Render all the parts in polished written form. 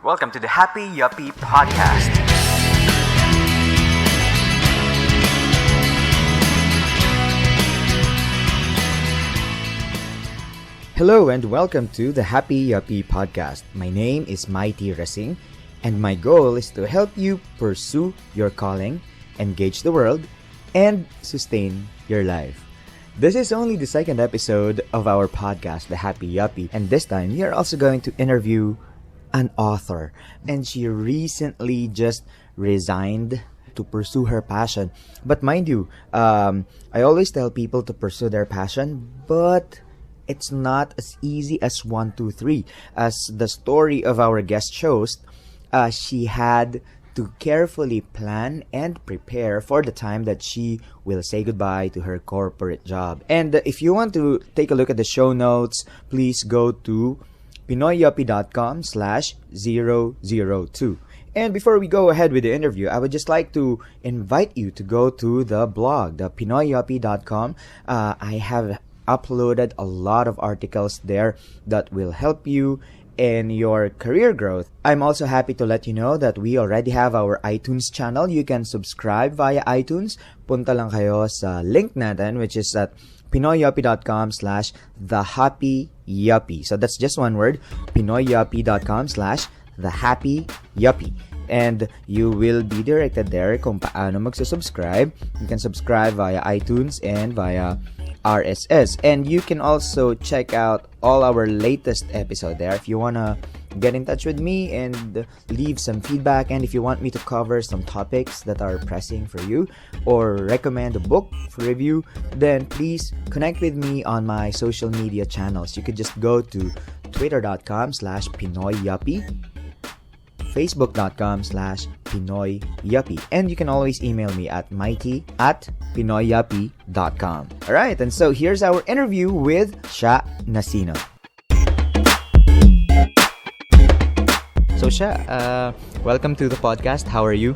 Welcome to the Happy Yuppie podcast. Hello and welcome to the Happy Yuppie podcast. My name is Mighty Racing, and my goal is to help you pursue your calling, engage the world, and sustain your life. This is only the second episode of our podcast, The Happy Yuppie, and this time we are also going to interview an author, and she recently just resigned to pursue her passion. But mind you, I always tell people to pursue their passion, but it's not as easy as 1, 2, 3. As the story of our guest shows, she had to carefully plan and prepare for the time that she will say goodbye to her corporate job. And if you want to take a look at the show notes, please go to pinoyyuppie.com/002. And before we go ahead with the interview, I would just like to invite you to go to the blog, the pinoyyuppie.com. I have uploaded a lot of articles there that will help you in your career growth. I'm also happy to let you know that we already have our iTunes channel. You can subscribe via iTunes. Punta lang kayo sa link natin, which is at pinoyyuppie.com/thehappyyuppie. So that's just one word, pinoyyuppie.com/thehappyyuppie. And you will be directed there kung paano magsusubscribe. You can subscribe via iTunes and via RSS. And you can also check out all our latest episode there if you want to get in touch with me and leave some feedback, and if you want me to cover some topics that are pressing for you or recommend a book for review, then please connect with me on my social media channels. You could just go to twitter.com/pinoyyuppie, facebook.com/pinoyyuppie, and you can always email me at mighty@pinoyyuppie.com. Alright, and so here's our interview with Sha Nacino. So Sha, welcome to the podcast. How are you?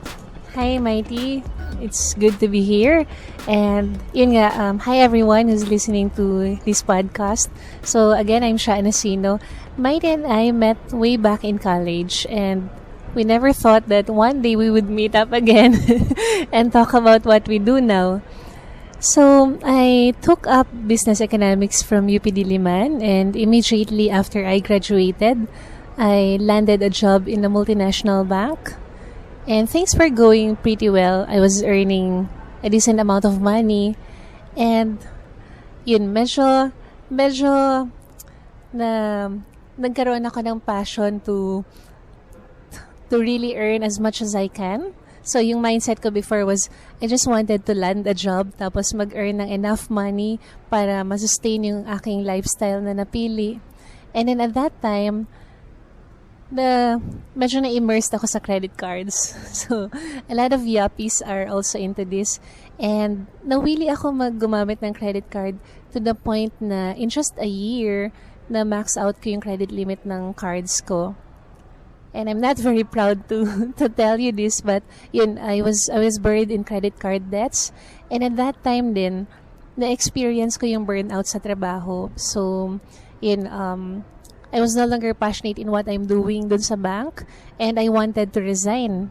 Hi, Mighty. It's good to be here. And yun nga, hi everyone who's listening to this podcast. So again, I'm Sha Nacino. Mighty and I met way back in college, and we never thought that one day we would meet up again and talk about what we do now. So I took up business economics from Yuppie Diliman, and immediately after I graduated, I landed a job in a multinational bank, and things were going pretty well. I was earning a decent amount of money, and yun, medyo na nagkaroon ako ng passion to really earn as much as I can. So yung mindset ko before was, I just wanted to land a job tapos mag-earn ng enough money para masustain yung aking lifestyle na napili. And then at that time, medyo na-immersed ako sa credit cards. So, a lot of yuppies are also into this. And nawili ako gumamit ng credit card to the point na in just a year, na max out ko yung credit limit ng cards ko. And I'm not very proud to tell you this, but yun, I was buried in credit card debts. And at that time din, na-experience ko yung burnout sa trabaho. So, yun, I was no longer passionate in what I'm doing dun sa bank, and I wanted to resign.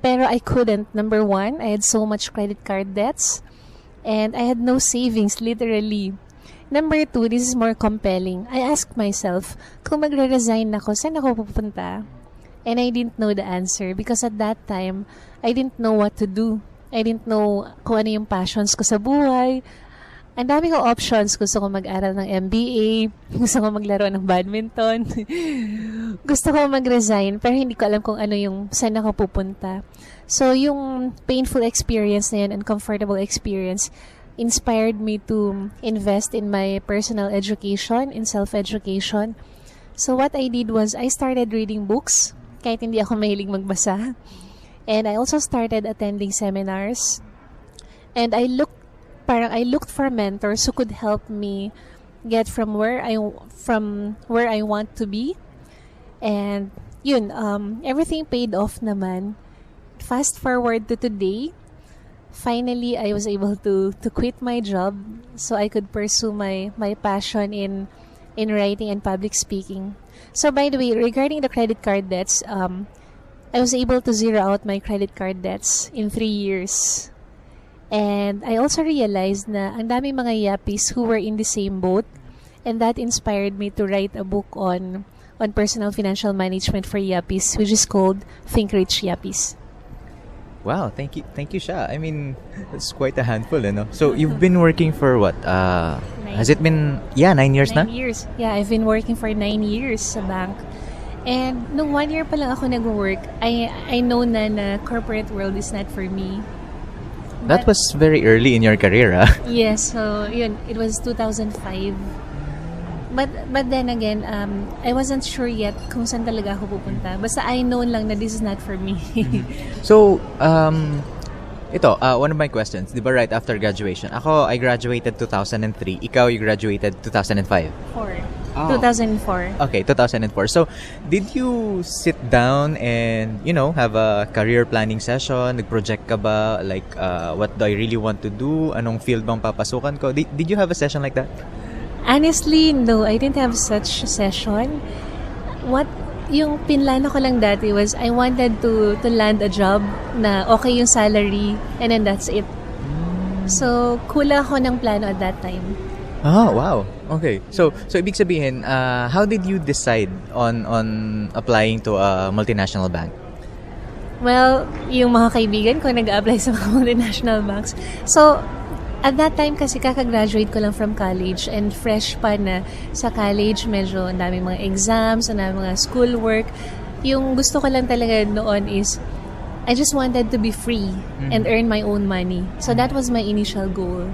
Pero I couldn't. Number one, I had so much credit card debts, and I had no savings, literally. Number two, this is more compelling. I asked myself, kung magre-resign ako, saan ako pupunta? And I didn't know the answer because at that time, I didn't know what to do. I didn't know kung ano yung passions ko sa buhay. Ang dami ko options. Gusto ko mag-aral ng MBA. Gusto ko maglaro ng badminton. Gusto ko mag-resign, pero hindi ko alam kung ano yung saan ako pupunta. So, yung painful experience na yun, uncomfortable experience, inspired me to invest in my personal education, in self-education. So, what I did was, I started reading books, kahit hindi ako mahilig magbasa. And I also started attending seminars. And I looked for mentors who could help me get from where I want to be. And yun, everything paid off naman. Fast forward to today, finally I was able to quit my job so I could pursue my passion in in writing and public speaking. So by the way, regarding the credit card debts, I was able to zero out my credit card debts in 3 years. And I also realized na ang dami mga yuppies who were in the same boat, and that inspired me to write a book on personal financial management for yuppies, which is called Think Rich Yuppies. Wow, thank you, Sha. I mean, that's quite a handful, no? So you've been working for what? Has it been 9 years na? 9 years. Yeah, I've been working for 9 years sa bank. And nung 1 year pa lang ako nag-work, I know na corporate world is not for me. That was very early in your career, Yes, so yun, it was 2005. But then again, I wasn't sure yet kung saan talaga ako pupunta. Basta I know lang na this is not for me. So, one of my questions, di ba right after graduation? I graduated 2003. Ikaw, you graduated 2005? 2004. Okay, 2004. So, did you sit down and, have a career planning session? Nag-project ka ba? Like, what do I really want to do? Anong field bang papasukan ko? Did you have a session like that? Honestly, no. I didn't have such a session. Yung pinlano ko lang dati was I wanted to land a job na okay yung salary and then that's it. So, kulang ako ng plano at that time. Oh, wow. Okay. So ibig sabihin, how did you decide on applying to a multinational bank? Well, yung mga kaibigan ko nag-a-apply sa mga multinational banks. So, at that time kasi kakagraduate ko lang from college and fresh pa na sa college, medyo ang daming mga exams, ang daming mga schoolwork. Yung gusto ko lang talaga noon is I just wanted to be free and earn my own money. So that was my initial goal.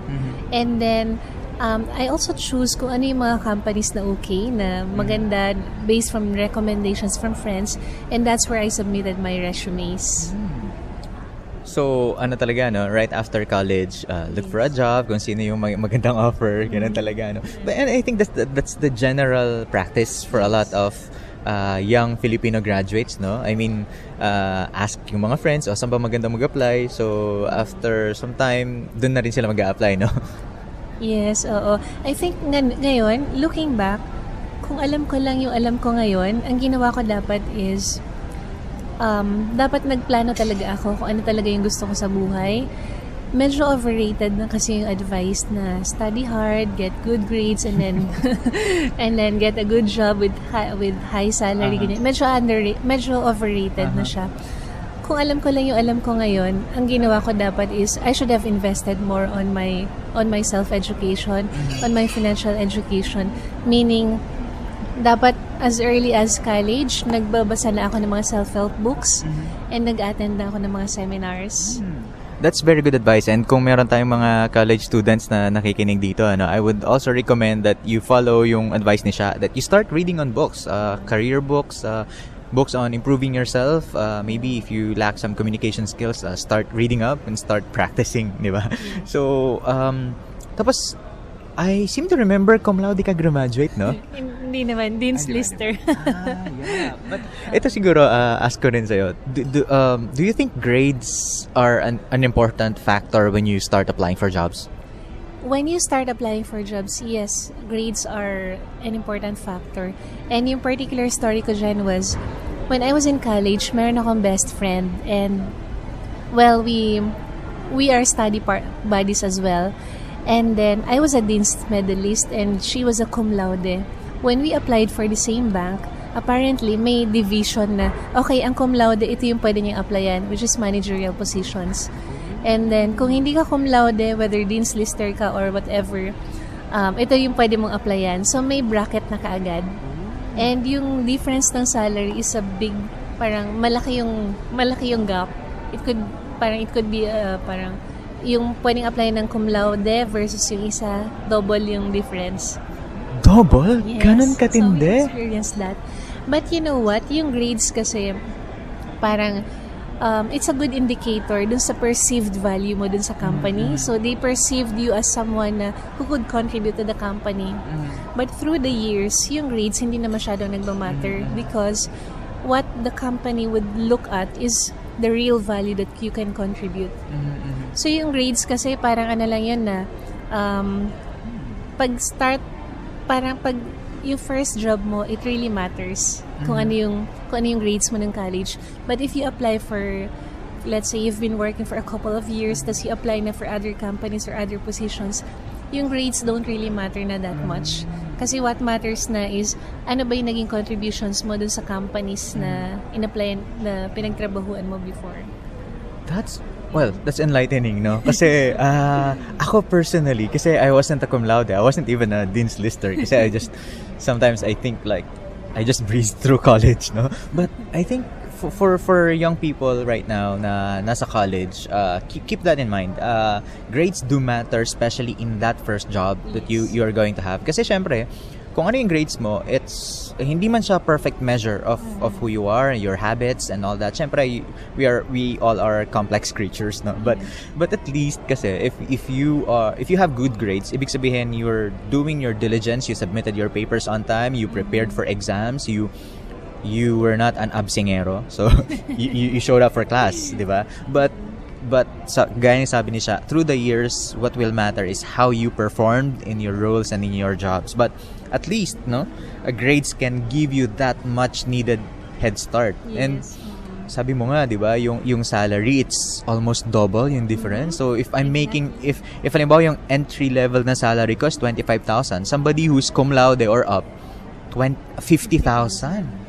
And then I also choose kung ano yung mga companies na okay, na maganda based from recommendations from friends, and that's where I submitted my resumes. So, talaga, no? Right after college, look for a job, kung sino yung magandang offer, ganun talaga, no? And I think that's the general practice for a lot of young Filipino graduates, no? I mean, ask yung mga friends, saan ba maganda mag-apply? So, after some time, dun na rin sila mag-a-apply, no? Yes, oo. I think ngayon, looking back, kung alam ko lang yung alam ko ngayon, ang ginawa ko dapat is dapat nagplano talaga ako kung ano talaga yung gusto ko sa buhay. Medyo overrated na kasi yung advice na study hard, get good grades, and then and then get a good job with high salary. Ganyan. Medyo overrated na siya. Kung alam ko lang yung alam ko ngayon, ang ginawa ko dapat is I should have invested more on my self-education, on my financial education. Meaning, dapat as early as college, nagbabasa na ako ng mga self-help books and nag-attend na ako ng mga seminars. That's very good advice. And kung meron tayong mga college students na nakikinig dito, I would also recommend that you follow yung advice ni Sha, that you start reading on books, career books, books on improving yourself. Maybe if you lack some communication skills, start reading up and start practicing, di ba? So, tapos, I seem to remember cum laude ka graduate, no? Hindi naman, Dean's Lister. Yeah. But ito siguro, ask ko rin sa'yo. Do you think grades are an important factor when you start applying for jobs? When you start applying for jobs, yes, grades are an important factor. And yung particular story ko dyan was, when I was in college, meron akong best friend. And, well, we are study buddies as well. And then, I was a Dean's medalist and she was a cum laude. When we applied for the same bank, apparently, may division na, okay, ang cum laude, ito yung pwede niyang applyan, which is managerial positions. And then, kung hindi ka cum laude, whether Dean's Lister ka or whatever, ito yung pwede mong applyan. So, may bracket na kaagad. And yung difference ng salary is a big, parang malaki yung gap. It could be parang yung pwedeng apply ng cum laude versus yung isa, double yung difference. Double? Yes. Ganon katindi? So, we experienced that. But you know what? Yung grades kasi, parang, it's a good indicator dun sa perceived value mo dun sa company. So, they perceived you as someone who could contribute to the company. But through the years, yung grades hindi na masyadong nagmamatter because what the company would look at is the real value that you can contribute. So, yung grades kasi parang ano lang yun na pag yung first job mo, it really matters kung ano yung grades mo ng college. But if you apply for, let's say you've been working for a couple of years, tas you apply na for other companies or other positions, yung grades don't really matter na that much. Kasi what matters na is, ano ba yung naging contributions mo dun sa companies na in-applyan, na pinagtrabahuan mo before. That's enlightening, no? Kasi ako personally, kasi I wasn't a cum laude, I wasn't even a dean's lister. Kasi sometimes I think like, I just breezed through college, no? But I think for young people right now na nasa college, keep that in mind. Grades do matter, especially in that first job that you are going to have. Kasi syempre, kung ano yung grades mo, hindi man siya perfect measure of who you are, your habits and all that. Syempre, we all are complex creatures, no? But at least kasi if you have good grades, ibig sabihin you're doing your diligence, you submitted your papers on time, you prepared for exams, you were not an absengero, so you showed up for class, di ba? But gaya ng sabi ni Sha, through the years, what will matter is how you performed in your roles and in your jobs. But at least, no, grades can give you that much needed head start. Yes. And sabi mo nga, di ba, yung salary, it's almost double yung difference. So if I'm making, if halimbawa yung entry level na salary ko is 25,000, somebody who's cum laude or up, 50,000.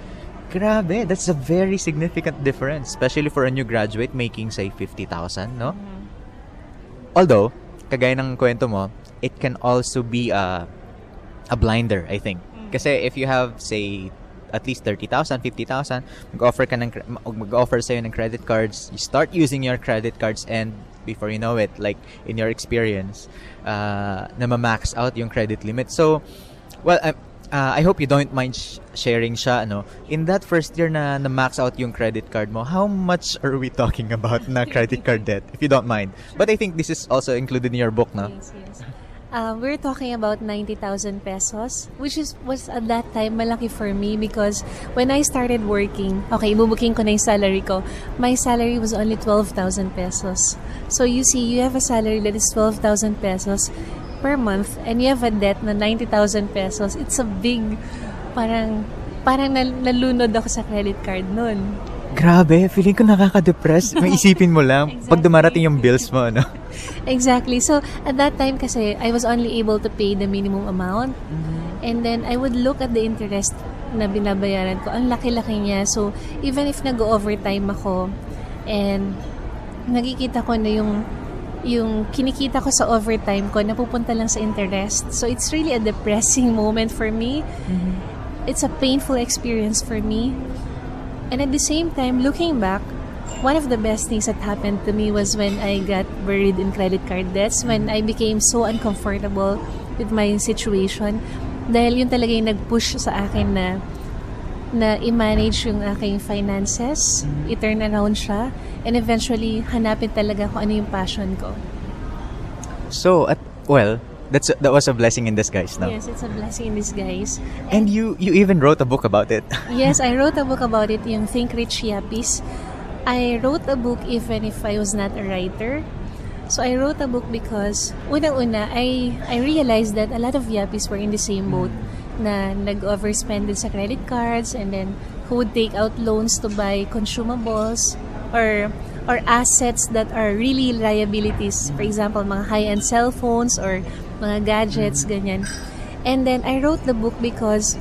Grabe, that's a very significant difference, especially for a new graduate making, say, 50,000, no? Although, kagaya ng kwento mo, it can also be a blinder, I think. Kasi if you have, say, at least 30,000, 50,000, mag-offer sa'yo ng credit cards, you start using your credit cards, and before you know it, like in your experience, na ma-max out yung credit limit. So, well, I hope you don't mind sharing siya, ano. In that first year na max out yung credit card mo, how much are we talking about na credit card debt, if you don't mind? But I think this is also included in your book, no? Yes. We're talking about 90,000 pesos, which was at that time malaki for me because when I started working, okay, ibubuking ko na yung salary ko. My salary was only 12,000 pesos. So you see, you have a salary that is 12,000 pesos per month and you have a debt na 90,000 pesos. It's a big, parang nalunod ako sa credit card nun. Grabe, feeling ko nakaka-depress. May isipin mo lang, Exactly. pag dumarating yung bills mo, no? Exactly. So, at that time kasi, I was only able to pay the minimum amount. And then, I would look at the interest na binabayaran ko. Ang laki-laki niya. So, even if nag-overtime ako, and nakikita ko na yung kinikita ko sa overtime ko, napupunta lang sa interest. So, it's really a depressing moment for me. It's a painful experience for me. And at the same time, looking back, one of the best things that happened to me was when I got buried in credit card debts, when I became so uncomfortable with my situation. Dahil yun talaga yung nag-push sa akin na i-manage yung aking finances, i-turn around siya, and eventually, hanapin talaga kung ano yung passion ko. So, that was a blessing in disguise, no? Yes, it's a blessing in disguise. And you even wrote a book about it. Yes, I wrote a book about it, yung Think Rich Yuppies. I wrote a book even if I was not a writer. So I wrote a book because, unang-una, I realized that a lot of yuppies were in the same boat, na nag-overspend din sa credit cards and then who would take out loans to buy consumables or assets that are really liabilities. For example, mga high-end cell phones or mga gadgets, ganyan. And then, I wrote the book because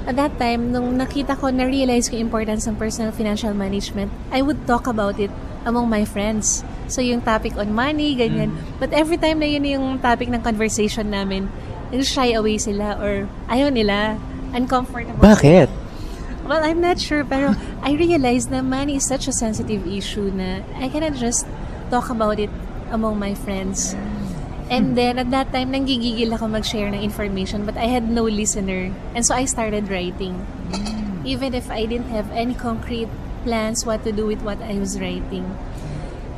at that time, nung nakita ko, na-realize ko yung importance ng personal financial management, I would talk about it among my friends. So, yung topic on money, ganyan. But every time na yun yung topic ng conversation namin, shy away sila or ayaw nila, uncomfortable. Bakit? Well, I'm not sure, pero I realized na money is such a sensitive issue na I cannot just talk about it among my friends. And then, at that time, nanggigigil ako mag-share ng information, but I had no listener. And so, I started writing. Even if I didn't have any concrete plans what to do with what I was writing.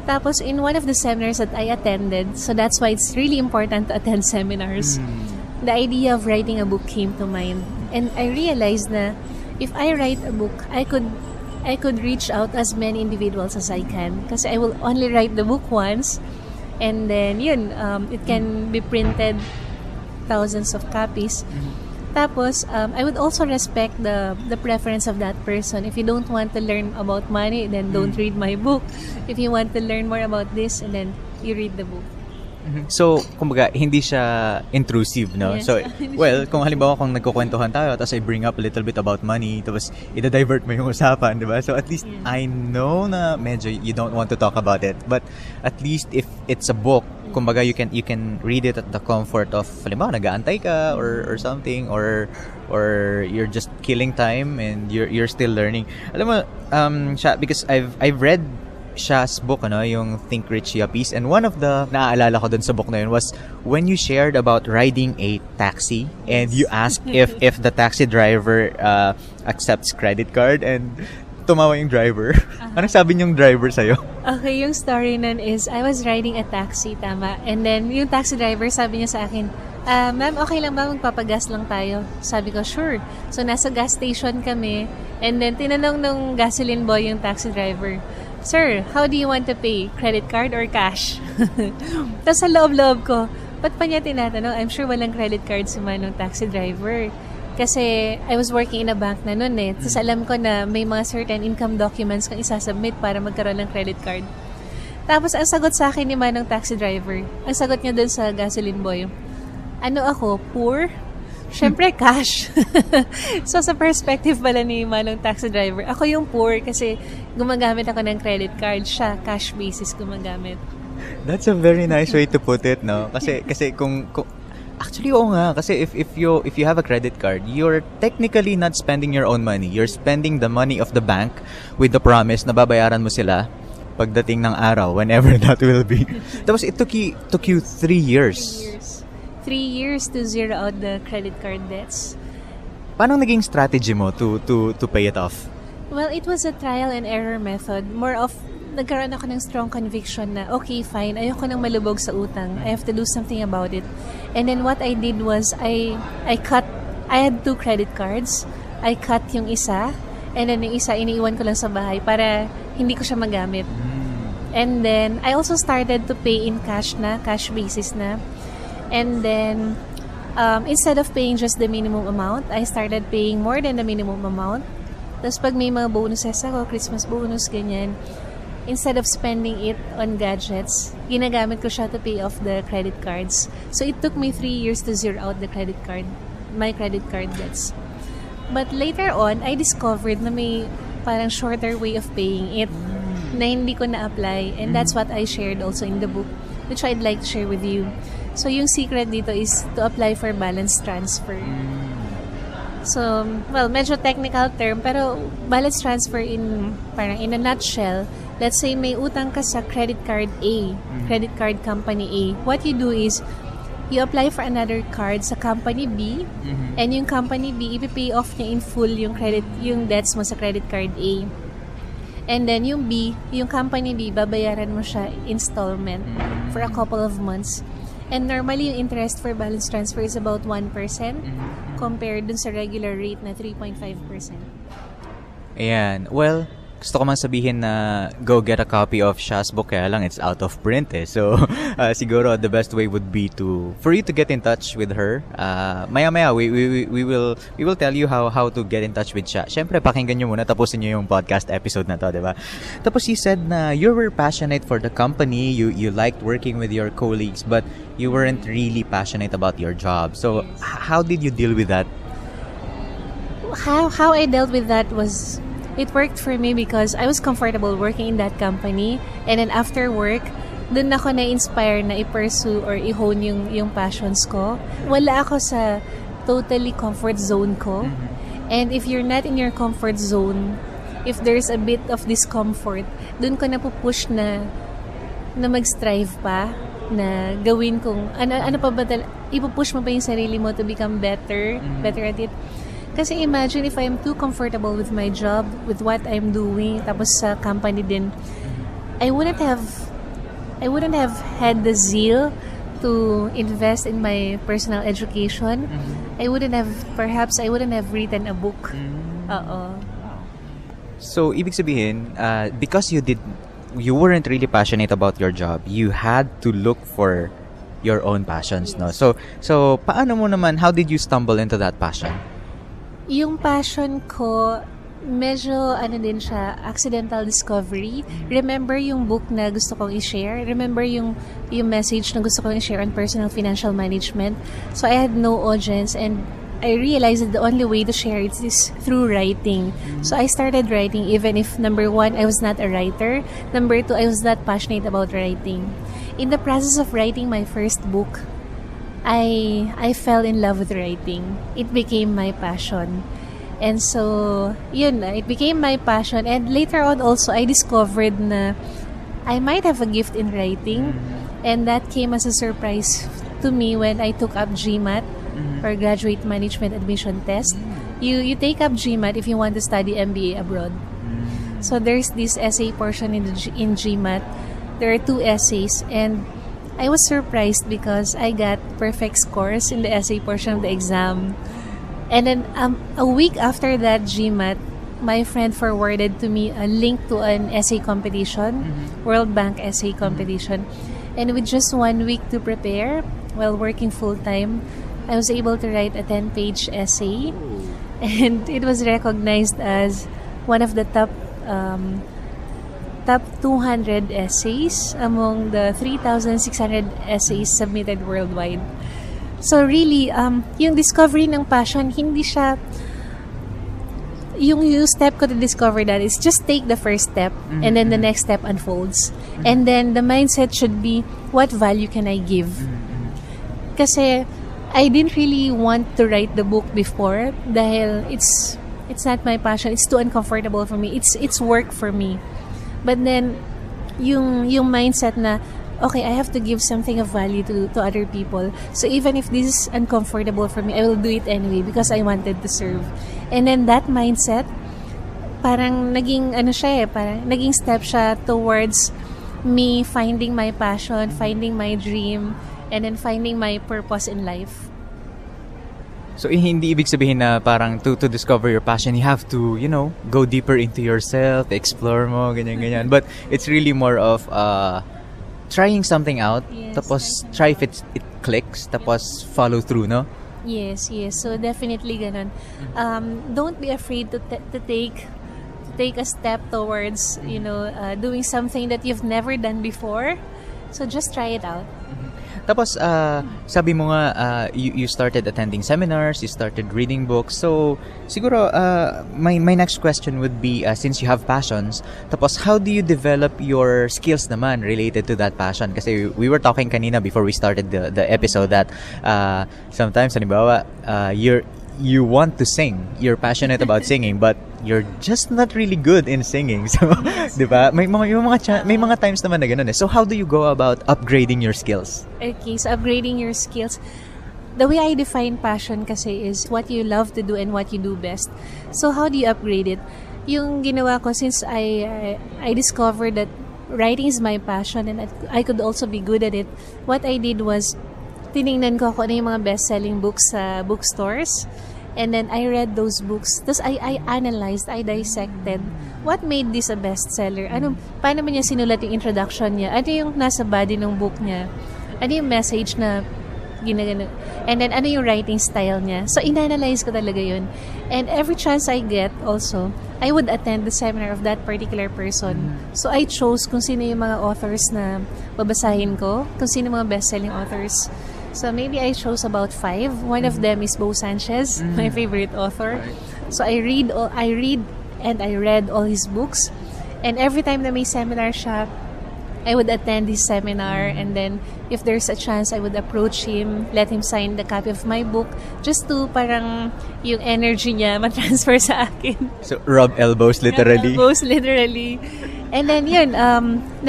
Tapos, in one of the seminars that I attended, so that's why it's really important to attend seminars, the idea of writing a book came to mind. And I realized na if I write a book, I could reach out as many individuals as I can. Kasi I will only write the book once, and then yun, it can be printed thousands of copies. Tapos, I would also respect the preference of that person. If you don't want to learn about money, then don't read my book. If you want to learn more about this, and then you read the book. So, kumbaga, hindi siya intrusive, no? Yes. So, well, kung halimbawa kung nagkukwentuhan tayo, tapos I bring up a little bit about money, tapos ida-divert mo yung usapan, di ba? So, at least, I know na medyo you don't want to talk about it. But, at least, if it's a book, kumbaga, you can read it at the comfort of, halimbawa, nag-aantay ka, or something, or you're just killing time, and you're still learning. Alam mo, siya, because I've read Sha's book, yung Think Rich, Yuppies. And one of the naaalala ko dun sa book na yun was when you shared about riding a taxi and you asked if the taxi driver accepts credit card, and tumawa yung driver. Anong sabi niyong driver sa'yo? Okay, yung story nun is, I was riding a taxi, tama. And then, yung taxi driver, sabi niya sa akin, ma'am, okay lang ba magpapagas lang tayo? Sabi ko, sure. So, nasa gas station kami. And then, tinanong nung gasoline boy yung taxi driver, Sir, how do you want to pay? Credit card or cash? Tapos sa loob-loob ko, ba't pa niya tinatanong? I'm sure walang credit card si manong taxi driver. Kasi I was working in a bank na noon eh. Tapos alam ko na may mga certain income documents kang isasubmit para magkaroon ng credit card. Tapos ang sagot sa akin ni manong taxi driver, ang sagot niya dun sa gasoline boy, ano ako, poor? Siyempre, cash. So, sa perspective pala ni manong taxi driver, ako yung poor kasi gumagamit ako ng credit card. Siya, cash basis gumagamit. That's a very nice way to put it, no? Kasi kung actually, oo nga. Kasi if you have a credit card, you're technically not spending your own money. You're spending the money of the bank with the promise na babayaran mo sila pagdating ng araw, whenever that will be. Tapos, it took you 3 years. 3 years to zero out the credit card debts. Paano naging strategy mo to pay it off? Well, it was a trial and error method. More of, nagkaroon ako ng strong conviction na, okay, fine, ayoko nang malubog sa utang. I have to do something about it. And then what I did was, I had 2 credit cards. I cut yung isa, and then yung isa, iniiwan ko lang sa bahay para hindi ko siya magamit. And then, I also started to pay in cash basis na. And then, instead of paying just the minimum amount, I started paying more than the minimum amount. Tapos pag may mga bonuses ako, Christmas bonus, ganyan, instead of spending it on gadgets, ginagamit ko siya to pay off the credit cards. So it took me 3 years to zero out my credit card debts. But later on, I discovered na may parang shorter way of paying it na hindi ko na-apply. And that's what I shared also in the book, which I'd like to share with you. So, yung secret dito is to apply for balance transfer. So, well, medyo technical term, pero balance transfer parang in a nutshell, let's say may utang ka sa credit card A, credit card company A. What you do is, you apply for another card sa company B, and yung company B, ipipay off niya in full yung debts mo sa credit card A. And then yung company B, babayaran mo siya installment for a couple of months. And normally, yung interest for balance transfer is about 1% compared dun sa regular rate na 3.5%. Ayan. Well, gusto ko man sabihin na go get a copy of Sha's book, kaya lang it's out of print eh. So, siguro the best way would be for you to get in touch with her. Maya-maya, we will tell you how to get in touch with Sha. Syempre, pakinggan nyo muna, tapusin nyo yung podcast episode na to, di ba? Tapos you said na you were passionate for the company, you liked working with your colleagues, but you weren't really passionate about your job. So, how did you deal with that? How I dealt with that was, it worked for me because I was comfortable working in that company, and then after work, dun ako na-inspire na i-pursue or i-hone yung passions ko. Wala ako sa totally comfort zone ko. And if you're not in your comfort zone, if there's a bit of discomfort, dun ko napupush na mag-strive pa, na gawin kong, ano pa ba, ipupush mo pa yung sarili mo to become better at it. Kasi imagine if I'm too comfortable with my job, with what I'm doing, tapos sa company din, I wouldn't have had the zeal to invest in my personal education. I wouldn't have written a book. So, ibig sabihin, because you weren't really passionate about your job, you had to look for your own passions, no? So paano mo naman, how did you stumble into that passion? Yung passion ko, medyo din siya, accidental discovery. Remember yung book na gusto kong i-share? Remember yung message na gusto kong i-share on personal financial management? So I had no audience, and I realized that the only way to share it is through writing. So I started writing, even if, number one, I was not a writer. Number two, I was not passionate about writing. In the process of writing my first book, I fell in love with writing. It became my passion. And so, yun na, it became my passion. And later on also, I discovered na I might have a gift in writing. And that came as a surprise to me when I took up GMAT, or Graduate Management Admission Test. You take up GMAT if you want to study MBA abroad. So there's this essay portion in GMAT. There are 2 essays, and I was surprised because I got perfect scores in the essay portion of the exam. And then a week after that GMAT, my friend forwarded to me a link to an essay competition, World Bank essay competition. And with just 1 week to prepare, while working full-time, I was able to write a 10-page essay. And it was recognized as one of the top 200 essays among the 3,600 essays submitted worldwide. So really, yung discovery ng passion, hindi siya, yung step ko to discover that is just take the first step, and then the next step unfolds. And then the mindset should be, what value can I give? Kasi I didn't really want to write the book before dahil it's not my passion. It's too uncomfortable for me. It's work for me. But then yung mindset na, okay, I have to give something of value to other people. So even if this is uncomfortable for me, I will do it anyway because I wanted to serve. And then that mindset, parang naging parang naging step siya towards me finding my passion, finding my dream, and then finding my purpose in life. So hindi ibig sabihin na parang to discover your passion, you have to, go deeper into yourself, explore mo, ganyan. But it's really more of trying something out, Yes, tapos try if it clicks, tapos follow through, no? Yes. So definitely ganun. Don't be afraid to take a step towards, doing something that you've never done before. So just try it out. Tapos, sabi mo nga, you started attending seminars, you started reading books. So, siguro, my next question would be, since you have passions, tapos how do you develop your skills naman related to that passion? Kasi we were talking kanina before we started the episode that sometimes, halimbawa, you want to sing, you're passionate about singing, but you're just not really good in singing. So, di ba? May mga times naman na ganun eh. So, how do you go about upgrading your skills? Okay, so upgrading your skills. The way I define passion kasi is what you love to do and what you do best. So, how do you upgrade it? Yung ginawa ko, since I discovered that writing is my passion and I could also be good at it, what I did was, tiningnan ko kung ano yung mga best-selling books sa bookstores. And then I read those books. Tapos I analyzed, I dissected what made this a bestseller. Paano ba niya sinulat yung introduction niya? Ano yung nasa body ng book niya? Ano yung message na ginagano? And then ano yung writing style niya? So inanalyze ko talaga yun. And every chance I get also, I would attend the seminar of that particular person. So I chose kung sino yung mga authors na babasahin ko, kung sino mga best-selling authors. So maybe I chose about 5. One of them is Bo Sanchez, my favorite author. So I read and I read all his books. And every time na may seminar siya, I would attend his seminar, and then if there's a chance, I would approach him, let him sign the copy of my book, just to parang yung energy niya matransfer sa akin. So, rub elbows literally. Rub elbows literally. And then yun,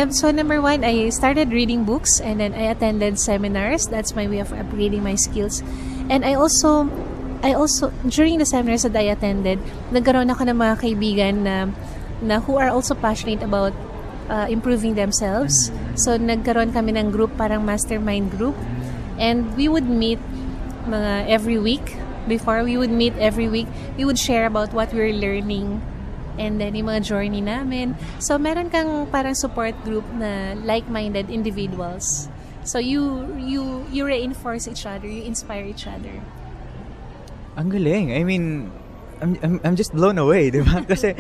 so number 1, I started reading books, and then I attended seminars. That's my way of upgrading my skills. And I also, during the seminars that I attended, nagkaroon ako ng mga kaibigan na who are also passionate about improving themselves. So, nagkaroon kami ng group, parang mastermind group. And we would meet every week. Before, we would meet every week. We would share about what we're learning. And then, yung mga journey namin. So, meron kang parang support group na like-minded individuals. So you reinforce each other, you inspire each other. Ang galing. I mean, I'm just blown away, di ba? Kasi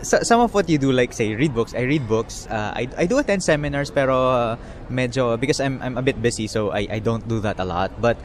some of what you do, like say read books. I read books. I do attend seminars, pero medyo because I'm a bit busy, so I don't do that a lot. But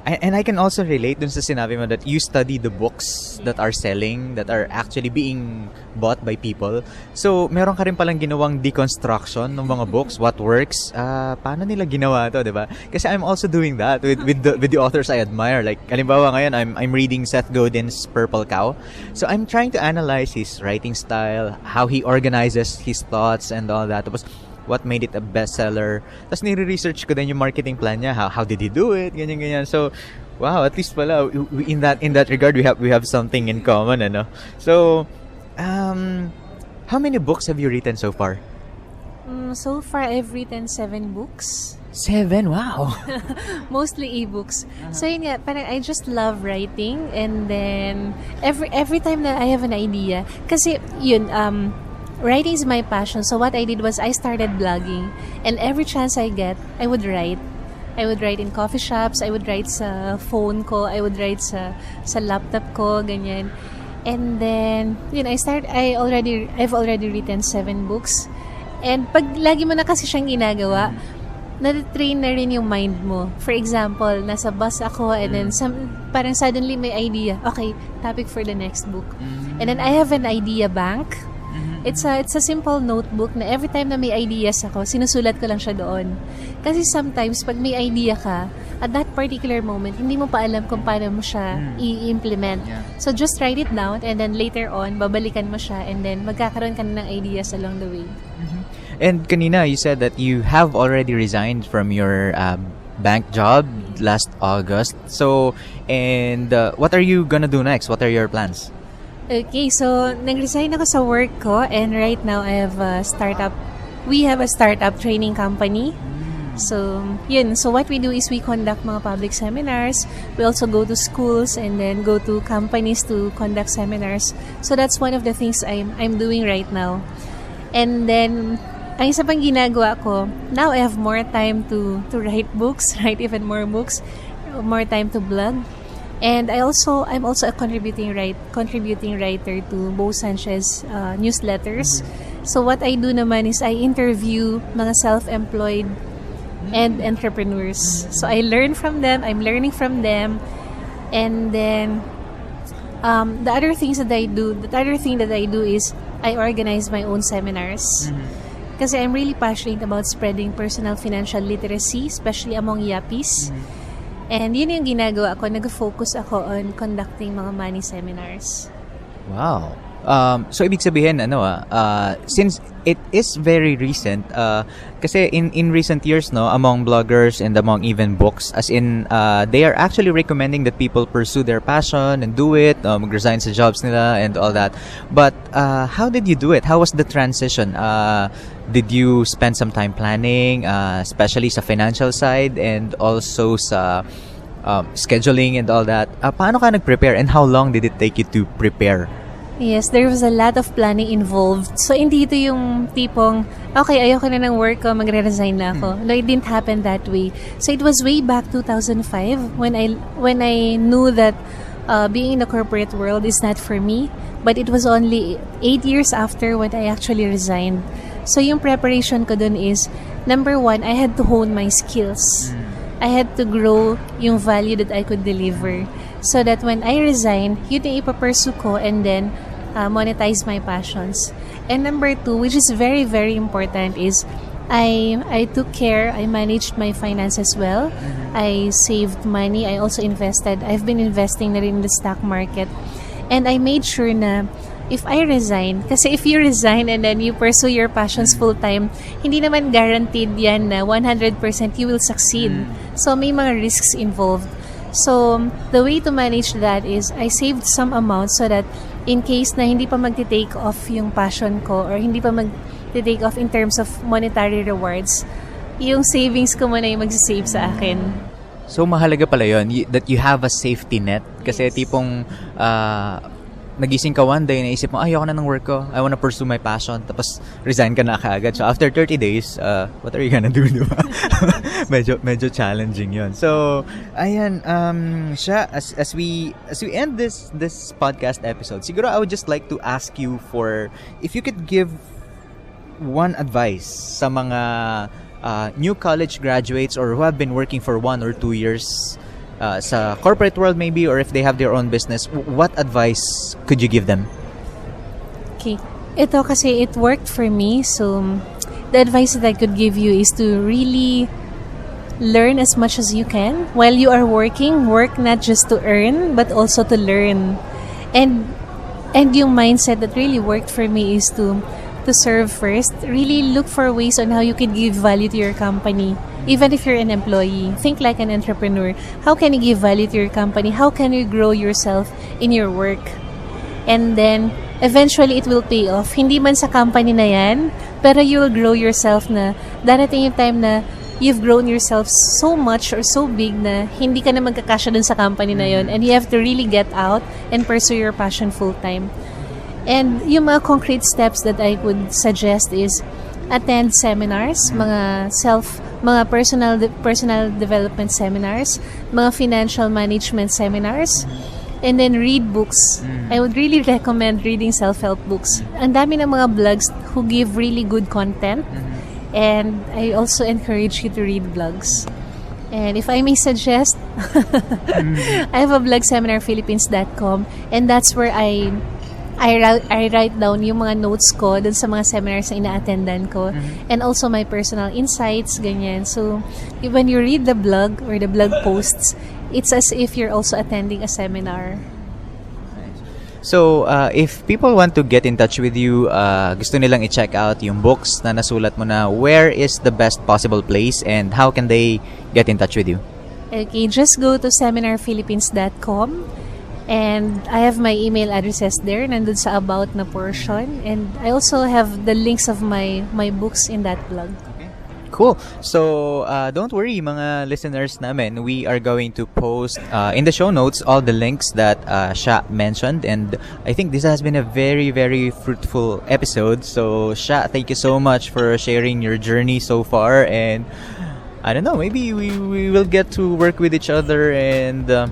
and I can also relate dun sa sinabi mo that you study the books that are selling, that are actually being bought by people. So meron ka rin palang ginawang deconstruction ng mga books, what works, paano nila ginawa to, di ba? Kasi I'm also doing that with the authors I admire. Like halimbawa ngayon I'm reading Seth Godin's Purple Cow. So I'm trying to analyze his writing style, how he organizes his thoughts and all that. Tapos what made it a bestseller. Tapos nire-research ko din yung marketing plan niya. How did he do it? Ganyan. So, wow, at least pala in that regard we have something in common, ano. So, how many books have you written so far? So far, I've written 7 books. 7? Wow. Mostly ebooks. So yun nga, parang I just love writing, and then every time that I have an idea, kasi yun, writing is my passion. So what I did was I started blogging, and every chance I get, I would write. I would write in coffee shops, I would write sa phone ko, I would write sa laptop ko, ganyan. And then, yun, I've already written 7 books. And pag lagi mo na kasi siyang ginagawa, na-train na rin yung mind mo. For example, nasa bus ako, and then parang suddenly may idea. Okay, topic for the next book. And then I have an idea bank. It's a simple notebook na every time na may ideas ako, sinusulat ko lang siya doon. Kasi sometimes, pag may idea ka, at that particular moment, hindi mo pa alam kung paano mo siya i-implement. Yeah. So just write it down, and then later on, babalikan mo siya, and then magkakaroon ka na ng ideas along the way. And kanina, you said that you have already resigned from your bank job last August. So, and what are you gonna do next? What are your plans? Okay, so nag-resign ako sa work ko, and right now I have a startup. We have a startup training company. So, yun. So what we do is we conduct mga public seminars. We also go to schools and then go to companies to conduct seminars. So that's one of the things I'm doing right now. And then ang isa pang ginagawa ko, now I have more time to write books, write even more books, more time to blog. And I'm also a contributing writer to Bo Sanchez newsletters. So what I do naman is I interview mga self-employed and entrepreneurs. So I learn from them, I'm learning from them. And then the other thing that I do is I organize my own seminars. Kasi I'm really passionate about spreading personal financial literacy, especially among yuppies. And yun yung ginagawa ko. Nag-focus ako on conducting mga money seminars. Wow. So ibig sabihin since it is very recent, kasi in recent years, no, among bloggers and among even books, as in they are actually recommending that people pursue their passion and do it, mag-resign sa jobs nila and all that. But how did you do it? How was the transition? Did you spend some time planning, especially sa financial side and also sa scheduling and all that? Paano ka nag-prepare, and how long did it take you to prepare? Yes, there was a lot of planning involved. So, hindi ito yung tipong, okay, ayoko na ng work ko, magre-resign na ako. No, it didn't happen that way. So, it was way back 2005 when I knew that being in the corporate world is not for me. But it was only 8 years after when I actually resigned. So, yung preparation ko dun is, number 1, I had to hone my skills. I had to grow yung value that I could deliver. So that when I resign, yun yung ipapursue ko, and then monetize my passions. And number 2, which is very, very important, is I took care, I managed my finances well. I saved money, I also invested. I've been investing na rin in the stock market. And I made sure na if I resign, kasi if you resign and then you pursue your passions full-time, hindi naman guaranteed yan na 100% you will succeed. So may mga risks involved. So, the way to manage that is I saved some amount so that in case na hindi pa magti-take off yung passion ko, or hindi pa magti-take off in terms of monetary rewards, yung savings ko muna yung magsisave sa akin. So mahalaga pala yun, that you have a safety net. Kasi Yes. tipong nagising ka one day, naisip mo, ayoko na ng work ko. I wanna pursue my passion. Tapos, resign ka na kaagad. So, after 30 days, what are you gonna do, di ba? medyo challenging yun. So, ayan, Sha, as we end this podcast episode, siguro I would just like to ask you for, if you could give one advice sa mga new college graduates or who have been working for 1 or 2 years sa corporate world maybe, or if they have their own business, what advice could you give them? Okay. Ito kasi it worked for me. So, the advice that I could give you is to really learn as much as you can. While you are working, work not just to earn, but also to learn. And yung mindset that really worked for me is to serve first. Really look for ways on how you can give value to your company. Even if you're an employee, think like an entrepreneur. How can you give value to your company? How can you grow yourself in your work? And then, eventually, it will pay off. Hindi man sa company na yan, pero you will grow yourself na darating yung time na you've grown yourself so much or so big na hindi ka na magkakasya dun sa company na yon, and you have to really get out and pursue your passion full-time. And yung mga concrete steps that I would suggest is attend seminars, mga personal development seminars, mga financial management seminars, and then read books. I would really recommend reading self-help books. Ang dami ng mga blogs who give really good content, and I also encourage you to read blogs. And if I may suggest, I have a blog, seminarphilippines.com, and that's where I write down yung mga notes ko dun sa mga seminars na ina-attendan ko, and also my personal insights, ganyan. So, when you read the blog or the blog posts, it's as if you're also attending a seminar. So, if people want to get in touch with you, gusto nilang i-check out yung books na nasulat mo na, where is the best possible place and how can they get in touch with you? Okay, just go to seminarphilippines.com. And I have my email addresses there, nandun sa about na portion. And I also have the links of my books in that blog. Cool. So, don't worry, mga listeners namin. We are going to post in the show notes all the links that Sha mentioned. And I think this has been a very, very fruitful episode. So, Sha, thank you so much for sharing your journey so far. And I don't know, maybe we will get to work with each other, and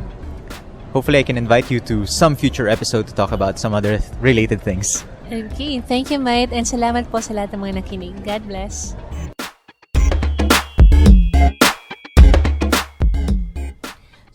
hopefully I can invite you to some future episode to talk about some other related things. Okay. Thank you, Mike. And salamat po sa lahat ng mga nakinig. God bless.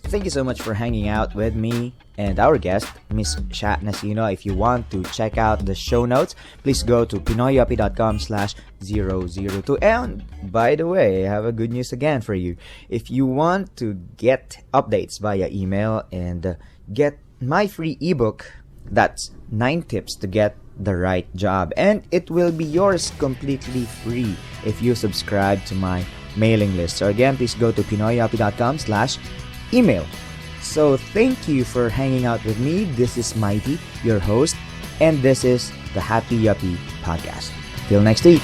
Thank you so much for hanging out with me and our guest, Miss Sha Nacino. If you want to check out the show notes, please go to pinoyyuppie.com/002. And by the way, I have a good news again for you. If you want to get updates via email and get my free ebook, that's 9 tips to get the right job, and it will be yours completely free if you subscribe to my mailing list. So again, please go to pinoyyuppie.com/email. So thank you for hanging out with me. This is Mighty, your host, and this is the Happy Yuppie Podcast. Till next week.